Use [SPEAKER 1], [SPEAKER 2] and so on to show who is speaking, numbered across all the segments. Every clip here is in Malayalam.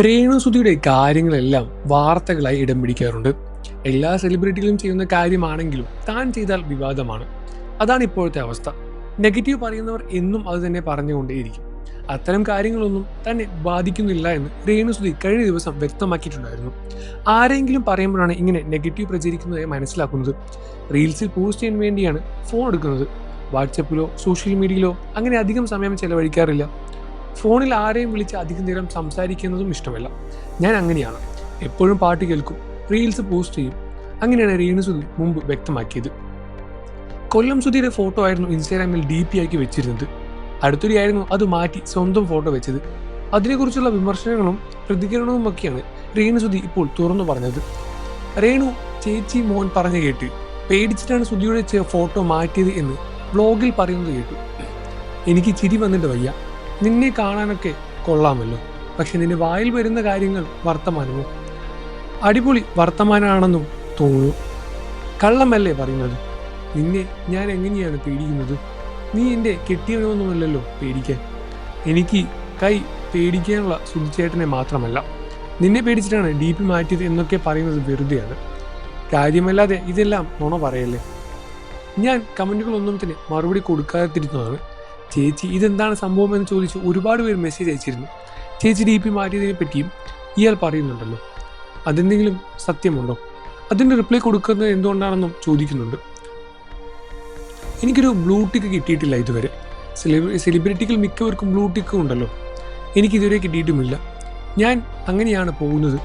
[SPEAKER 1] രേണുസുധിയുടെ കാര്യങ്ങളെല്ലാം വാർത്തകളായി ഇടം പിടിക്കാറുണ്ട്. എല്ലാ സെലിബ്രിറ്റികളും ചെയ്യുന്ന കാര്യമാണെങ്കിലും താൻ ചെയ്താൽ വിവാദമാണ്. അതാണ് ഇപ്പോഴത്തെ അവസ്ഥ. നെഗറ്റീവ് പറയുന്നവർ എന്നും അത് തന്നെ പറഞ്ഞുകൊണ്ടേയിരിക്കും. അത്തരം കാര്യങ്ങളൊന്നും തന്നെ ബാധിക്കുന്നില്ല എന്ന് രേണുസുധി കഴിഞ്ഞ ദിവസം വ്യക്തമാക്കിയിട്ടുണ്ടായിരുന്നു. ആരെങ്കിലും പറയുമ്പോഴാണ് ഇങ്ങനെ നെഗറ്റീവ് പ്രചരിക്കുന്നതായി മനസ്സിലാക്കുന്നത്. റീൽസിൽ പോസ്റ്റ് ചെയ്യാൻ വേണ്ടിയാണ് ഫോൺ എടുക്കുന്നത്. വാട്സപ്പിലോ സോഷ്യൽ മീഡിയയിലോ അങ്ങനെ അധികം സമയം ചെലവഴിക്കാറില്ല. ഫോണിൽ ആരെയും വിളിച്ച് അധികം നേരം സംസാരിക്കുന്നതും ഇഷ്ടമല്ല. ഞാൻ അങ്ങനെയാണ്. എപ്പോഴും പാട്ട് കേൾക്കും, റീൽസ് പോസ്റ്റ് ചെയ്യും. അങ്ങനെയാണ് രേണുസുധി മുമ്പ് വ്യക്തമാക്കിയത്. കൊല്ലം സുധിയുടെ ഫോട്ടോ ആയിരുന്നു ഇൻസ്റ്റാഗ്രാമിൽ DP ആക്കി വെച്ചിരുന്നത്. അടുത്തിടെയായിരുന്നു അത് മാറ്റി സ്വന്തം ഫോട്ടോ വെച്ചത്. അതിനെക്കുറിച്ചുള്ള വിമർശനങ്ങളും പ്രതികരണവുമൊക്കെയാണ് രേണുസുധി ഇപ്പോൾ തുറന്നു പറഞ്ഞത്. രേണു ചേച്ചി മോൻ പറഞ്ഞു കേട്ട് പേടിച്ചിട്ടാണ് സുധിയുടെ ഫോട്ടോ മാറ്റിയത് എന്ന് വ്ലോഗിൽ പറയുന്നത് കേട്ടു. എനിക്ക് ചിരി വന്നിട്ട് വയ്യ. നിന്നെ കാണാനൊക്കെ കൊള്ളാമല്ലോ, പക്ഷെ നിന്റെ വായിൽ വരുന്ന കാര്യങ്ങൾ വർത്തമാനമോ? അടിപൊളി വർത്തമാനാണെന്നും തോന്നുന്നു. കള്ളമല്ലേ പറയുന്നത്? നിന്നെ ഞാൻ എങ്ങനെയാണ് പേടിക്കുന്നത്? നീ എൻ്റെ കെട്ടിയവനൊന്നുമല്ലല്ലോ പേടിക്കാൻ. എനിക്ക് പേടിക്കാനുള്ള സുധിച്ചേട്ടനെ മാത്രമല്ല, നിന്നെ പേടിച്ചിട്ടാണ് DP മാറ്റിയത് എന്നൊക്കെ പറയുന്നത് വെറുതെയാണ്. കാര്യമല്ലാതെ ഇതെല്ലാം നുണ പറയല്ലേ. ഞാൻ കമൻറ്റുകളൊന്നും തന്നെ മറുപടി കൊടുക്കാതിരുന്നതാണ്. ചേച്ചി ഇതെന്താണ് സംഭവം എന്ന് ചോദിച്ച് ഒരുപാട് പേര് മെസ്സേജ് അയച്ചിരുന്നു. ചേച്ചി DP മാറ്റിയതിനെ പറ്റിയും ഇയാൾ പറയുന്നുണ്ടല്ലോ, അതെന്തെങ്കിലും സത്യമുണ്ടോ? അതിൻ്റെ റിപ്ലൈ കൊടുക്കുന്നത് എന്തുകൊണ്ടാണെന്നും ചോദിക്കുന്നുണ്ട്. എനിക്കൊരു ബ്ലൂ ടിക്ക് കിട്ടിയിട്ടില്ല ഇതുവരെ. സെലിബ്രിറ്റികൾ മിക്കവർക്കും ബ്ലൂ ടിക്ക് ഉണ്ടല്ലോ, എനിക്കിതുവരെ കിട്ടിയിട്ടുമില്ല. ഞാൻ അങ്ങനെയാണ് പോകുന്നത്.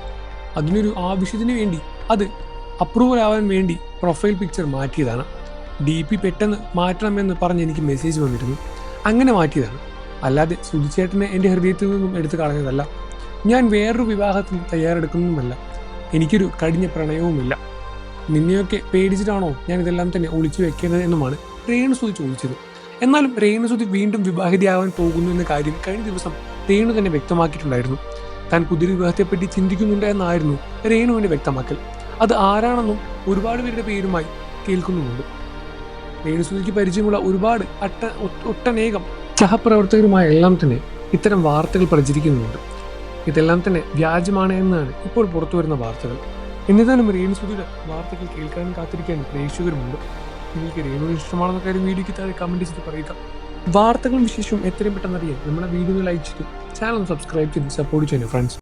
[SPEAKER 1] അതിനൊരു ആവശ്യത്തിന് വേണ്ടി, അത് അപ്രൂവൽ ആവാൻ വേണ്ടി പ്രൊഫൈൽ പിക്ചർ മാറ്റിയതാണ്. DP പെട്ടെന്ന് മാറ്റണമെന്ന് പറഞ്ഞ് എനിക്ക് മെസ്സേജ് വന്നിരുന്നു. അങ്ങനെ മാറ്റിയതാണ്. അല്ലാതെ സുധിച്ചേട്ടനെ എൻ്റെ ഹൃദയത്തിൽ നിന്നും എടുത്തു കളഞ്ഞതല്ല. ഞാൻ വേറൊരു വിവാഹത്തിന് തയ്യാറെടുക്കുന്നതുമല്ല. എനിക്കൊരു കഠിന പ്രണയവുമില്ല. നിന്നെയൊക്കെ പേടിച്ചിട്ടാണോ ഞാൻ ഇതെല്ലാം തന്നെ ഒളിച്ചു വെക്കുന്നത് എന്നുമാണ് രേണുസുധി ചോദിച്ചത്. എന്നാലും രേണുസുധി വീണ്ടും വിവാഹിതയാവാൻ പോകുന്നു എന്ന കാര്യം കഴിഞ്ഞ ദിവസം രേണു തന്നെ വ്യക്തമാക്കിയിട്ടുണ്ടായിരുന്നു. താൻ പുതിയ വിവാഹത്തെപ്പറ്റി ചിന്തിക്കുന്നുണ്ട് എന്നായിരുന്നു രേണുവിൻ്റെ വ്യക്തമാക്കൽ. അത് ആരാണെന്നും ഒരുപാട് പേരുടെ പേരുമായി കേൾക്കുന്നുമുണ്ട്. രേണുസുധിക്ക് പരിചയമുള്ള ഒരുപാട് ഒട്ടനേകം സഹപ്രവർത്തകരുമായ എല്ലാം തന്നെ ഇത്തരം വാർത്തകൾ പ്രചരിക്കുന്നുണ്ട്. ഇതെല്ലാം തന്നെ വ്യാജമാണ് എന്നാണ് ഇപ്പോൾ പുറത്തു വരുന്ന വാർത്തകൾ. എന്നിരുന്നാലും രേണുസുധിയുടെ വാർത്തകൾ കേൾക്കാനും കാത്തിരിക്കാനും പ്രേക്ഷകരുമുണ്ട്. നിങ്ങൾക്ക് രേണുവിന് ഇഷ്ടമാണെന്ന കാര്യം വീഡിയോയ്ക്ക് താഴെ കമൻറ്റ് ചെയ്ത് പറയുക. വാർത്തകളും വിശേഷവും എത്രയും പെട്ടെന്ന് അറിയാൻ നമ്മുടെ വീഡിയോ ലൈക്ക് ചെയ്തു ചാനൽ സബ്സ്ക്രൈബ് ചെയ്ത് സപ്പോർട്ട് ചെയ്യുന്നു ഫ്രണ്ട്സ്.